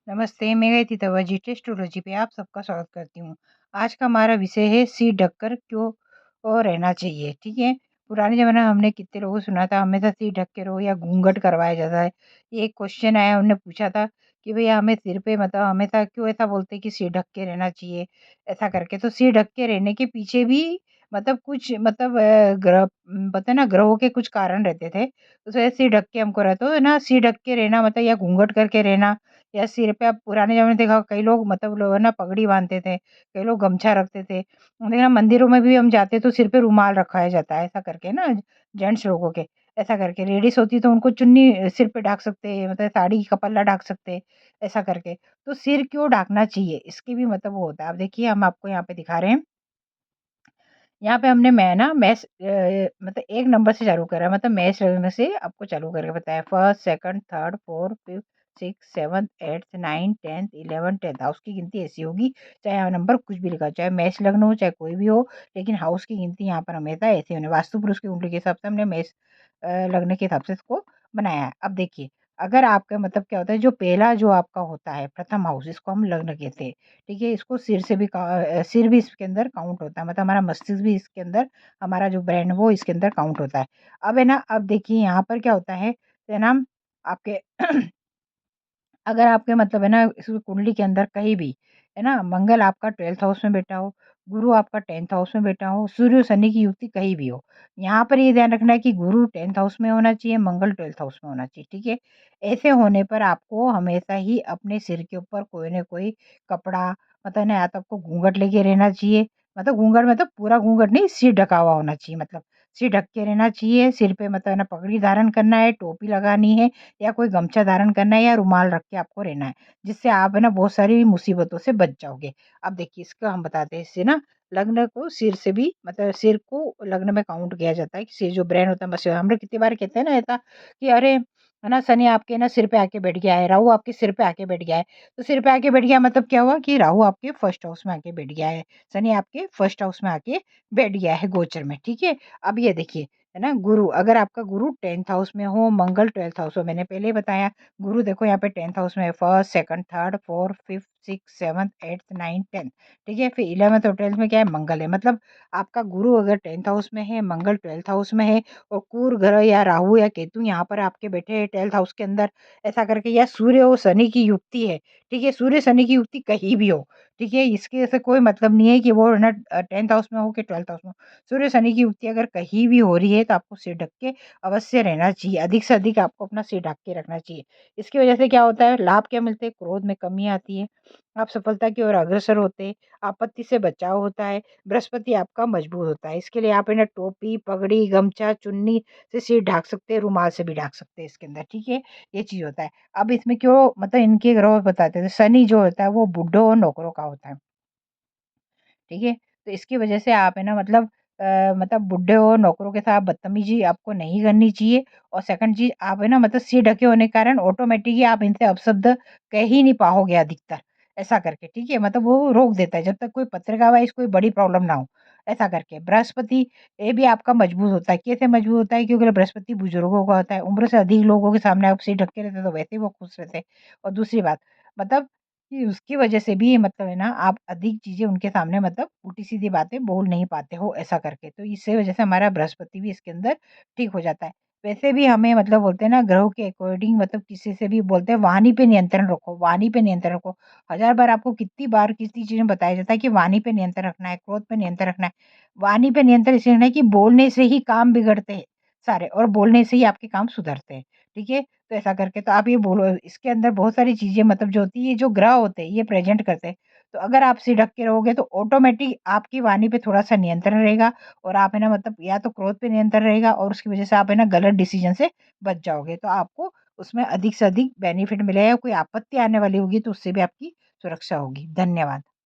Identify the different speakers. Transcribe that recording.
Speaker 1: नमस्ते, मैं गई थी जी टेस्टोलॉजी पे आप सबका स्वागत करती हूँ। आज का हमारा विषय है सिर ढककर क्यों रहना चाहिए, ठीक है? पुराने ज़माने में हमने कितने लोगों को सुना था हमेशा सिर ढक के रहो या घूंघट करवाया जाता है। ये एक क्वेश्चन आया उन्होंने पूछा था कि भैया हमें सिर पे मतलब हमेशा क्यों ऐसा बोलते हैं कि सिर ढक के रहना चाहिए, ऐसा करके। तो सिर ढक के रहने के पीछे भी मतलब कुछ मतलब पता है ना ग्रहों के कुछ कारण रहते थे। उस वजह से सिर ढक के हमको रहते तो ना सिर ढक के रहना मतलब या घूंघट करके रहना या सिर पे आप पुराने ज़माने में देखा होगा, कई लोग मतलब लोग है ना पगड़ी बाँधते थे, कई लोग गमछा रखते थे। देखना मंदिरों में भी हम जाते तो सिर पे रुमाल रखाया जाता है ऐसा करके ना जेंट्स लोगों के, ऐसा करके। लेडीज़ होती तो उनको चुन्नी सिर पे ढक सकते, मतलब साड़ी का पल्ला ढक सकते, ऐसा करके। तो सिर क्यों ढकना चाहिए इसके भी मतलब वो होता है। अब देखिए हम आपको यहाँ पे दिखा रहे हैं। यहाँ पे हमने मैं ना मैथ्स मतलब 1 नंबर से चालू करा है, मतलब मैथ्स लगने से आपको चालू करके बताया। First, second, third, fourth, fifth, sixth, seventh, eighth, ninth, 10th, 11th, 10th house की गिनती ऐसी होगी, चाहे यहाँ नंबर कुछ भी लिखा हो, चाहे मैथ्स लग्न हो, चाहे कोई भी हो, लेकिन हाउस की गिनती यहाँ पर हमेशा ऐसे होने वास्तु पुरुष की कुंडली के हिसाब से हमने मैथ्स लग्न के हिसाब से इसको बनाया है। अब देखिए, अगर आपका मतलब क्या होता है, जो पहला जो आपका होता है प्रथम हाउस, इसको हम लग्न कहते हैं। ठीक है, इसको सिर से भी सिर भी इसके अंदर काउंट होता है, मतलब हमारा मस्तिष्क भी इसके अंदर, हमारा जो ब्रेन है वो इसके अंदर काउंट होता है। अब है ना, अब देखिए यहाँ पर क्या होता है ना, आपके अगर आपके मतलब है ना इस कुंडली के अंदर कहीं भी है ना मंगल आपका 12th हाउस में बैठा हो, गुरु आपका 10th हाउस में बैठा हो, सूर्य और शनि की युक्ति कहीं भी हो, यहाँ पर ये ध्यान रखना है कि गुरु 10th हाउस में होना चाहिए, मंगल 12th हाउस में होना चाहिए। ठीक है, ऐसे होने पर आपको हमेशा ही अपने सिर के ऊपर कोई ना कोई कपड़ा, मतलब ना या तो आपको घूंघट लेके रहना चाहिए, मतलब घूंघट मतलब पूरा घूंघट नहीं, सिर ढका हुआ होना चाहिए, मतलब सिर ढक के रहना चाहिए। सिर पे मतलब है ना पगड़ी धारण करना है, टोपी लगानी है, या कोई गमछा धारण करना है या रुमाल रख के आपको रहना है, जिससे आप है ना बहुत सारी मुसीबतों से बच जाओगे। अब देखिए इसका हम बताते हैं, इससे ना लग्न को सिर से भी मतलब सिर को लग्न में काउंट किया जाता है कि सिर जो ब्रेन होता है बस हम लोग कितनी बार कहते हैं ना ऐसा कि अरे है ना शनि आपके ना सिर पे आके बैठ गया है, राहु आपके सिर पे आके बैठ गया है। तो सिर पे आके बैठ गया मतलब क्या हुआ कि राहु आपके फर्स्ट हाउस में आके बैठ गया है, शनि आपके फर्स्ट हाउस में आके बैठ गया है गोचर में। ठीक है, अब ये देखिए है ना, गुरु अगर आपका गुरु 10th हाउस में हो, मंगल 12th हाउस हो, मैंने पहले ही बताया गुरु देखो यहाँ पे 10th हाउस में है, first, second, third, fourth, fifth, six, seventh, eighth, ninth, 10th। ठीक है, फिर 11th और 12th में क्या है, मंगल है। मतलब आपका गुरु अगर 10th हाउस में है, मंगल 12th हाउस में है, और कुर ग्रह या राहु या केतु यहाँ पर आपके बैठे हैं 12th हाउस के अंदर, ऐसा करके, या सूर्य और शनि की युक्ति है। ठीक है, सूर्य शनि की युक्ति कहीं भी हो, ठीक है, इसके ऐसे कोई मतलब नहीं है कि वो है ना 10th हाउस में हो कि 12th हाउस में हो। सूर्य शनि की युक्ति अगर कहीं भी हो रही है तो आपको सिर ढक के अवश्य रहना चाहिए, अधिक से अधिक आपको अपना सिर ढक के रखना चाहिए। इसकी वजह से क्या होता है, लाभ क्या मिलते हैं, क्रोध में कमी आती है, आप सफलता की ओर अग्रसर होते हैं, आपत्ति से बचाव होता है, बृहस्पति आपका मजबूत होता है। इसके लिए आप है ना टोपी, पगड़ी, गमछा, चुन्नी से सिर ढक सकते हैं, रुमाल से भी ढक सकते हैं इसके अंदर। ठीक है, ये चीज़ होता है। अब इसमें क्यों मतलब इनके ग्रह बताते हैं, तो शनि जो होता है वो बुड्ढों और नौकरों का होता है। ठीक है? तो इसकी वजह से आप है ना मतलब बुड्ढे और नौकरों के साथ बदतमीज़ी आपको नहीं करनी चाहिए, और सेकंड चीज़ आप है ना मतलब सिर ढके होने के कारण ऑटोमेटिक ही आप इनसे अपशब्द कह ही नहीं पाओगे अधिकतर, ऐसा करके। ठीक है? मतलब वो रोक देता है जब तक कोई पत्रिका वाइज़ कोई बड़ी प्रॉब्लम ना हो, ऐसा करके। बृहस्पति ये भी आपका मजबूत होता है, कैसे मजबूत होता है, क्योंकि बृहस्पति बुजुर्गों का होता है, उम्र से अधिक लोगों के सामने आप सिर ढक के रहते तो वैसे ही वो खुश रहते। और दूसरी बात मतलब कि उसकी वजह से भी मतलब है ना आप अधिक चीज़ें उनके सामने मतलब उल्टी-सीधी बातें बोल नहीं पाते हो, ऐसा करके। तो इसी वजह से हमारा बृहस्पति भी इसके अंदर ठीक हो जाता है। वैसे भी हमें मतलब बोलते हैं ना ग्रहों के अकॉर्डिंग मतलब किसी से भी बोलते हैं वाणी पे नियंत्रण रखो, वाणी पे नियंत्रण रखो। हज़ार बार आपको कितनी बार कितनी चीज़ में बताया जाता है कि वाणी पे नियंत्रण रखना है, क्रोध पे नियंत्रण रखना है। वाणी पे नियंत्रण इसलिए रखना है कि बोलने से ही काम बिगड़ते हैं सारे, और बोलने से ही आपके काम सुधरते हैं। ठीक है? तो ऐसा करके तो आप ये बोलो, इसके अंदर बहुत सारी चीज़ें मतलब जो होती है, ये जो ग्रह होते हैं, ये प्रेज़ेंट करते हैं। तो अगर आप सिर ढक के रहोगे तो ऑटोमैटिक आपकी वाणी पे थोड़ा-सा नियंत्रण रहेगा, और आप है ना मतलब या तो क्रोध पे नियंत्रण रहेगा, और उसकी वज़ह से आप है ना गलत डिसीज़न से बच जाओगे। तो आपको उसमें अधिक से अधिक बेनिफिट मिलेगा, कोई आपत्ति आने वाली होगी तो उससे भी आपकी सुरक्षा होगी। धन्यवाद।